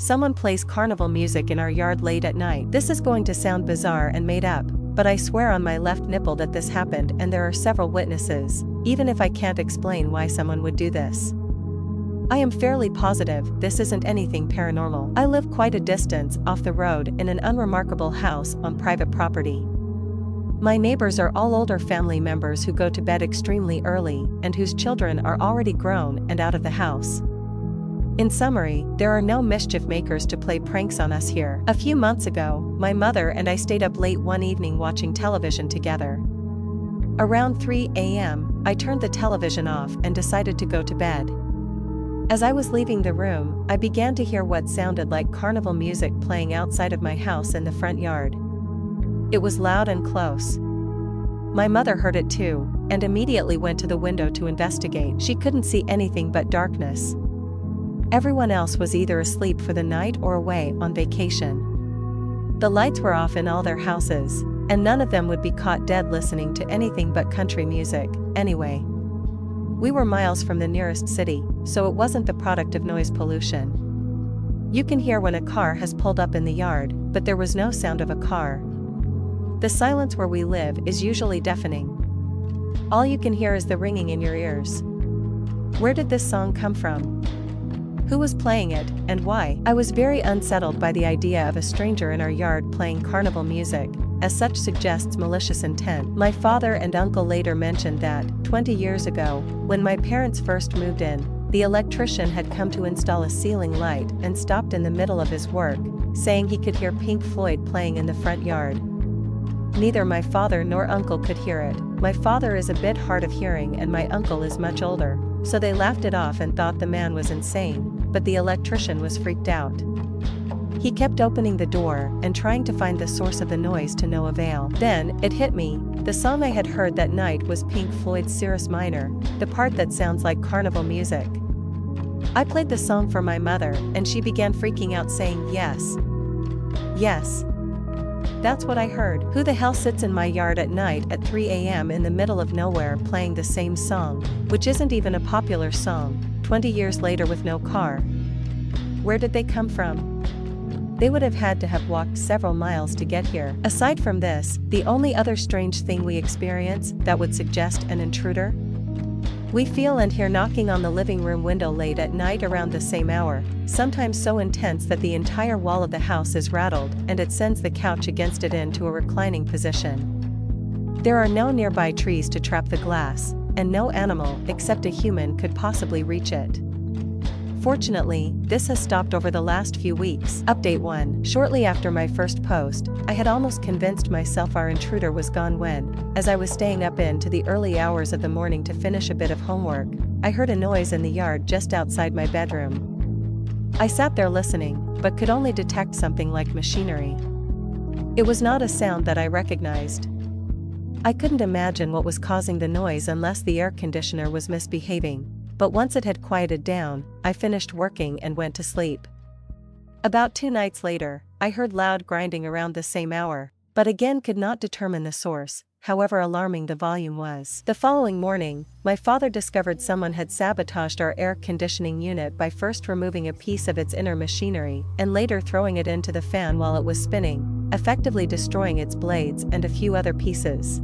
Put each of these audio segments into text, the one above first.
Someone plays carnival music in our yard late at night. This is going to sound bizarre and made up, but I swear on my left nipple that this happened, and there are several witnesses, even if I can't explain why someone would do this. I am fairly positive this isn't anything paranormal. I live quite a distance off the road in an unremarkable house on private property. My neighbors are all older family members who go to bed extremely early and whose children are already grown and out of the house. In summary, there are no mischief makers to play pranks on us here. A few months ago, my mother and I stayed up late one evening watching television together. Around 3 a.m., I turned the television off and decided to go to bed. As I was leaving the room, I began to hear what sounded like carnival music playing outside of my house in the front yard. It was loud and close. My mother heard it too, and immediately went to the window to investigate. She couldn't see anything but darkness. Everyone else was either asleep for the night or away on vacation. The lights were off in all their houses, and none of them would be caught dead listening to anything but country music, anyway. We were miles from the nearest city, so it wasn't the product of noise pollution. You can hear when a car has pulled up in the yard, but there was no sound of a car. The silence where we live is usually deafening. All you can hear is the ringing in your ears. Where did this song come from? Who was playing it, and why? I was very unsettled by the idea of a stranger in our yard playing carnival music, as such suggests malicious intent. My father and uncle later mentioned that, 20 years ago, when my parents first moved in, the electrician had come to install a ceiling light and stopped in the middle of his work, saying he could hear Pink Floyd playing in the front yard. Neither my father nor uncle could hear it. My father is a bit hard of hearing and my uncle is much older, so they laughed it off and thought the man was insane, but the electrician was freaked out. He kept opening the door and trying to find the source of the noise to no avail. Then, it hit me, the song I had heard that night was Pink Floyd's Cirrus Minor, the part that sounds like carnival music. I played the song for my mother and she began freaking out saying yes. Yes. That's what I heard. Who the hell sits in my yard at night at 3 a.m. in the middle of nowhere playing the same song, which isn't even a popular song, 20 years later with no car? Where did they come from? They would have had to have walked several miles to get here. Aside from this, the only other strange thing we experience that would suggest an intruder? We feel and hear knocking on the living room window late at night around the same hour, sometimes so intense that the entire wall of the house is rattled and it sends the couch against it into a reclining position. There are no nearby trees to trap the glass, and no animal except a human could possibly reach it. Fortunately, this has stopped over the last few weeks. Update 1. Shortly after my first post, I had almost convinced myself our intruder was gone when, as I was staying up into the early hours of the morning to finish a bit of homework, I heard a noise in the yard just outside my bedroom. I sat there listening, but could only detect something like machinery. It was not a sound that I recognized. I couldn't imagine what was causing the noise unless the air conditioner was misbehaving. But once it had quieted down, I finished working and went to sleep. About 2 nights later, I heard loud grinding around the same hour, but again could not determine the source, however alarming the volume was. The following morning, my father discovered someone had sabotaged our air conditioning unit by first removing a piece of its inner machinery and later throwing it into the fan while it was spinning, effectively destroying its blades and a few other pieces.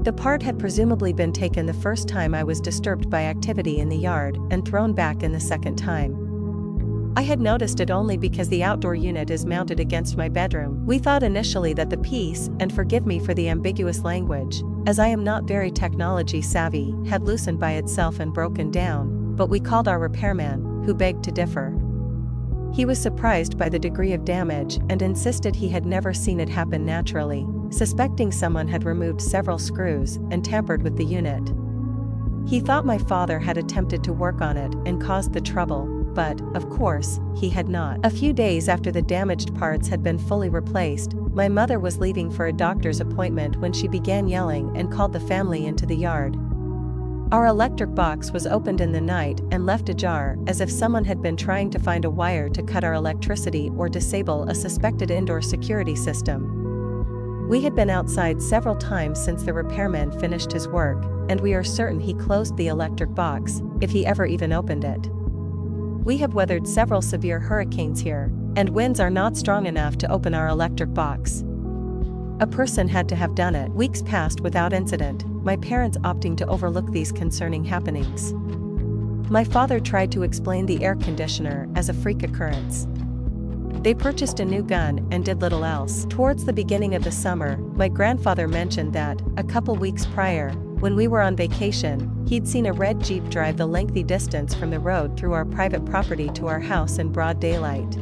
The part had presumably been taken the first time I was disturbed by activity in the yard and thrown back in the second time. I had noticed it only because the outdoor unit is mounted against my bedroom. We thought initially that the piece, and forgive me for the ambiguous language, as I am not very technology savvy, had loosened by itself and broken down, but we called our repairman, who begged to differ. He was surprised by the degree of damage and insisted he had never seen it happen naturally, suspecting someone had removed several screws and tampered with the unit. He thought my father had attempted to work on it and caused the trouble, but, of course, he had not. A few days after the damaged parts had been fully replaced, my mother was leaving for a doctor's appointment when she began yelling and called the family into the yard. Our electric box was opened in the night and left ajar as if someone had been trying to find a wire to cut our electricity or disable a suspected indoor security system. We had been outside several times since the repairman finished his work, and we are certain he closed the electric box, if he ever even opened it. We have weathered several severe hurricanes here, and winds are not strong enough to open our electric box. A person had to have done it. Weeks passed without incident, my parents opting to overlook these concerning happenings. My father tried to explain the air conditioner as a freak occurrence. They purchased a new gun and did little else. Towards the beginning of the summer, my grandfather mentioned that, a couple weeks prior, when we were on vacation, he'd seen a red Jeep drive the lengthy distance from the road through our private property to our house in broad daylight.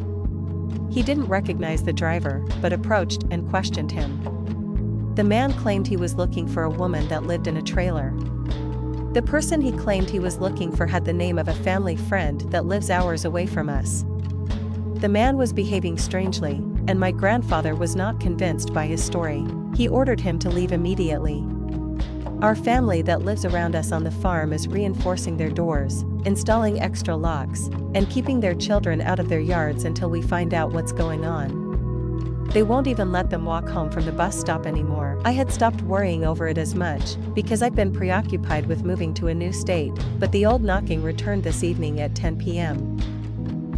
He didn't recognize the driver, but approached and questioned him. The man claimed he was looking for a woman that lived in a trailer. The person he claimed he was looking for had the name of a family friend that lives hours away from us. The man was behaving strangely, and my grandfather was not convinced by his story. He ordered him to leave immediately. Our family that lives around us on the farm is reinforcing their doors, installing extra locks, and keeping their children out of their yards until we find out what's going on. They won't even let them walk home from the bus stop anymore. I had stopped worrying over it as much, because I've been preoccupied with moving to a new state, but the old knocking returned this evening at 10 p.m.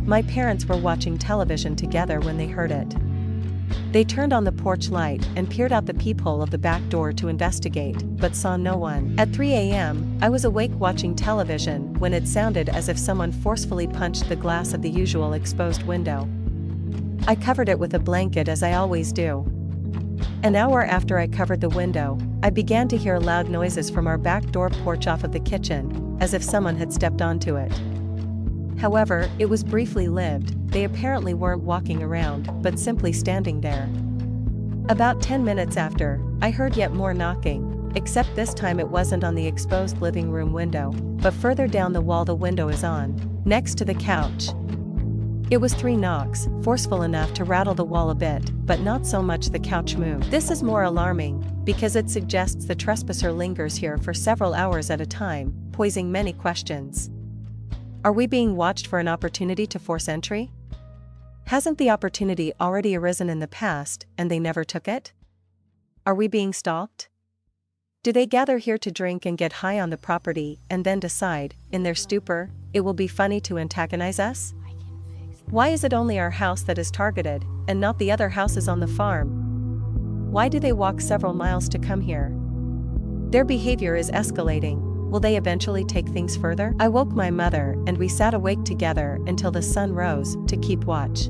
My parents were watching television together when they heard it. They turned on the porch light and peered out the peephole of the back door to investigate, but saw no one. At 3 a.m., I was awake watching television when it sounded as if someone forcefully punched the glass of the usual exposed window. I covered it with a blanket as I always do. An hour after I covered the window, I began to hear loud noises from our back door porch off of the kitchen, as if someone had stepped onto it. However, it was briefly lived. They apparently weren't walking around, but simply standing there. About 10 minutes after, I heard yet more knocking, except this time it wasn't on the exposed living room window, but further down the wall the window is on, next to the couch. It was 3 knocks, forceful enough to rattle the wall a bit, but not so much the couch moved. This is more alarming, because it suggests the trespasser lingers here for several hours at a time, posing many questions. Are we being watched for an opportunity to force entry? Hasn't the opportunity already arisen in the past, and they never took it? Are we being stalked? Do they gather here to drink and get high on the property and then decide, in their stupor, it will be funny to antagonize us? Why is it only our house that is targeted, and not the other houses on the farm? Why do they walk several miles to come here? Their behavior is escalating. Will they eventually take things further? I woke my mother and we sat awake together until the sun rose to keep watch.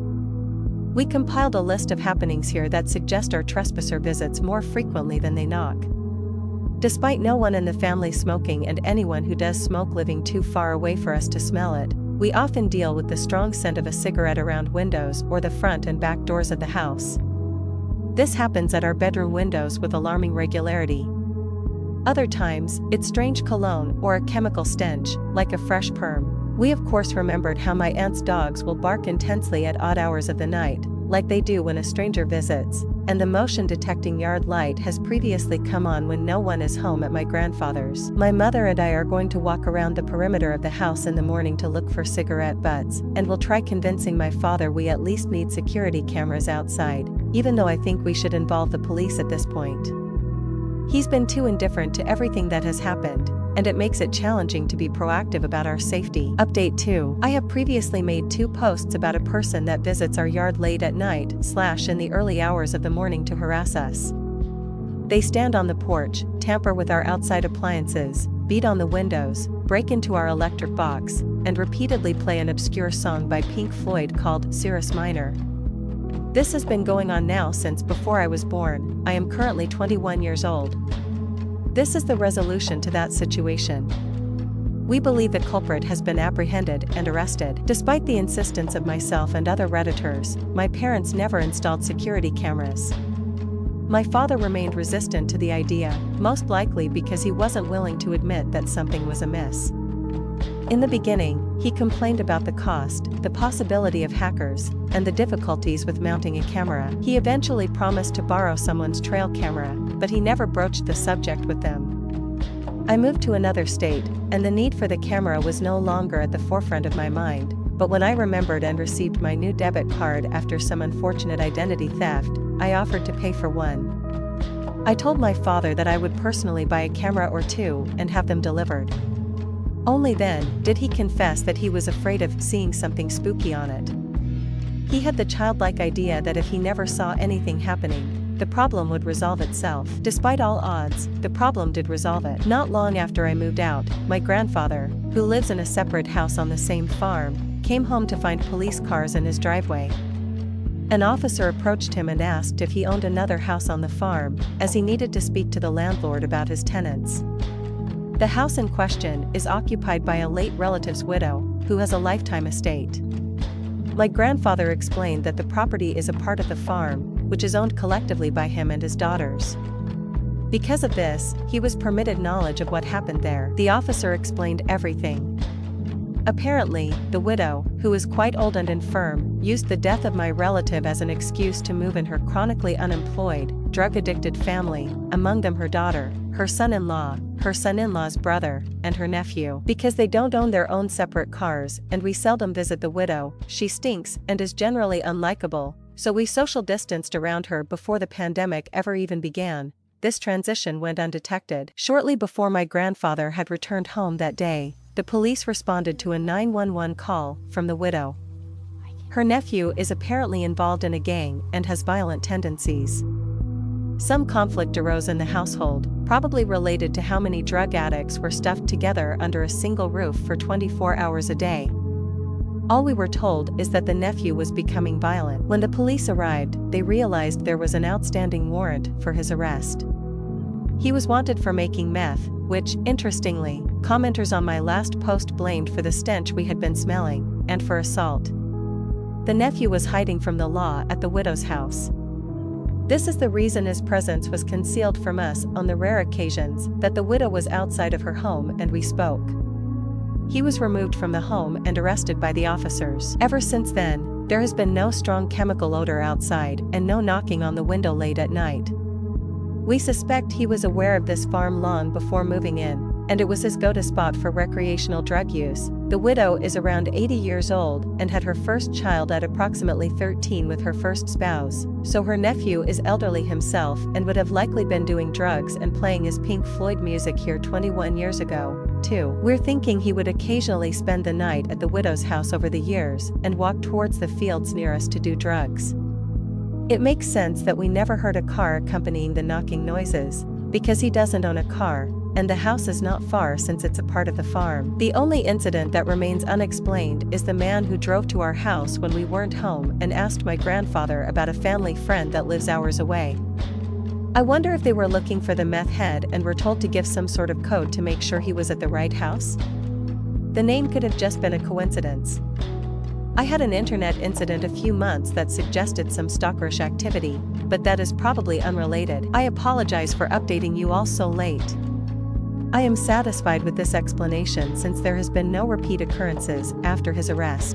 We compiled a list of happenings here that suggest our trespasser visits more frequently than they knock. Despite no one in the family smoking and anyone who does smoke living too far away for us to smell it, we often deal with the strong scent of a cigarette around windows or the front and back doors of the house. This happens at our bedroom windows with alarming regularity. Other times, it's strange cologne or a chemical stench, like a fresh perm. We of course remembered how my aunt's dogs will bark intensely at odd hours of the night, like they do when a stranger visits, and the motion-detecting yard light has previously come on when no one is home at my grandfather's. My mother and I are going to walk around the perimeter of the house in the morning to look for cigarette butts, and we'll try convincing my father we at least need security cameras outside, even though I think we should involve the police at this point. He's been too indifferent to everything that has happened, and it makes it challenging to be proactive about our safety. Update 2. I have previously made 2 posts about a person that visits our yard late at night / in the early hours of the morning to harass us. They stand on the porch, tamper with our outside appliances, beat on the windows, break into our electric box, and repeatedly play an obscure song by Pink Floyd called Cirrus Minor. This has been going on now since before I was born. I am currently 21 years old. This is the resolution to that situation. We believe the culprit has been apprehended and arrested. Despite the insistence of myself and other Redditors, my parents never installed security cameras. My father remained resistant to the idea, most likely because he wasn't willing to admit that something was amiss. In the beginning, he complained about the cost, the possibility of hackers, and the difficulties with mounting a camera. He eventually promised to borrow someone's trail camera, but he never broached the subject with them. I moved to another state, and the need for the camera was no longer at the forefront of my mind, but when I remembered and received my new debit card after some unfortunate identity theft, I offered to pay for one. I told my father that I would personally buy a camera or 2 and have them delivered. Only then did he confess that he was afraid of seeing something spooky on it. He had the childlike idea that if he never saw anything happening, the problem would resolve itself. Despite all odds, the problem did resolve it. Not long after I moved out, my grandfather, who lives in a separate house on the same farm, came home to find police cars in his driveway. An officer approached him and asked if he owned another house on the farm, as he needed to speak to the landlord about his tenants. The house in question is occupied by a late relative's widow, who has a lifetime estate. My grandfather explained that the property is a part of the farm, which is owned collectively by him and his daughters. Because of this, he was permitted knowledge of what happened there. The officer explained everything. Apparently, the widow, who is quite old and infirm, used the death of my relative as an excuse to move in her chronically unemployed, drug-addicted family, among them her daughter, her son-in-law, her son-in-law's brother, and her nephew. Because they don't own their own separate cars, and we seldom visit the widow, she stinks and is generally unlikable, so we social distanced around her before the pandemic ever even began. This transition went undetected. Shortly before my grandfather had returned home that day, the police responded to a 911 call from the widow. Her nephew is apparently involved in a gang and has violent tendencies. Some conflict arose in the household, probably related to how many drug addicts were stuffed together under a single roof for 24 hours a day. All we were told is that the nephew was becoming violent. When the police arrived, they realized there was an outstanding warrant for his arrest. He was wanted for making meth, which, interestingly, commenters on my last post blamed for the stench we had been smelling, and for assault. The nephew was hiding from the law at the widow's house. This is the reason his presence was concealed from us on the rare occasions that the widow was outside of her home and we spoke. He was removed from the home and arrested by the officers. Ever since then, there has been no strong chemical odor outside and no knocking on the window late at night. We suspect he was aware of this farm long before moving in, and it was his go-to spot for recreational drug use. The widow is around 80 years old and had her first child at approximately 13 with her first spouse, so her nephew is elderly himself and would have likely been doing drugs and playing his Pink Floyd music here 21 years ago, too. We're thinking he would occasionally spend the night at the widow's house over the years and walk towards the fields near us to do drugs. It makes sense that we never heard a car accompanying the knocking noises, because he doesn't own a car, and the house is not far since it's a part of the farm. The only incident that remains unexplained is the man who drove to our house when we weren't home and asked my grandfather about a family friend that lives hours away. I wonder if they were looking for the meth head and were told to give some sort of code to make sure he was at the right house? The name could have just been a coincidence. I had an internet incident a few months that suggested some stalkerish activity, but that is probably unrelated. I apologize for updating you all so late. I am satisfied with this explanation since there has been no repeat occurrences after his arrest.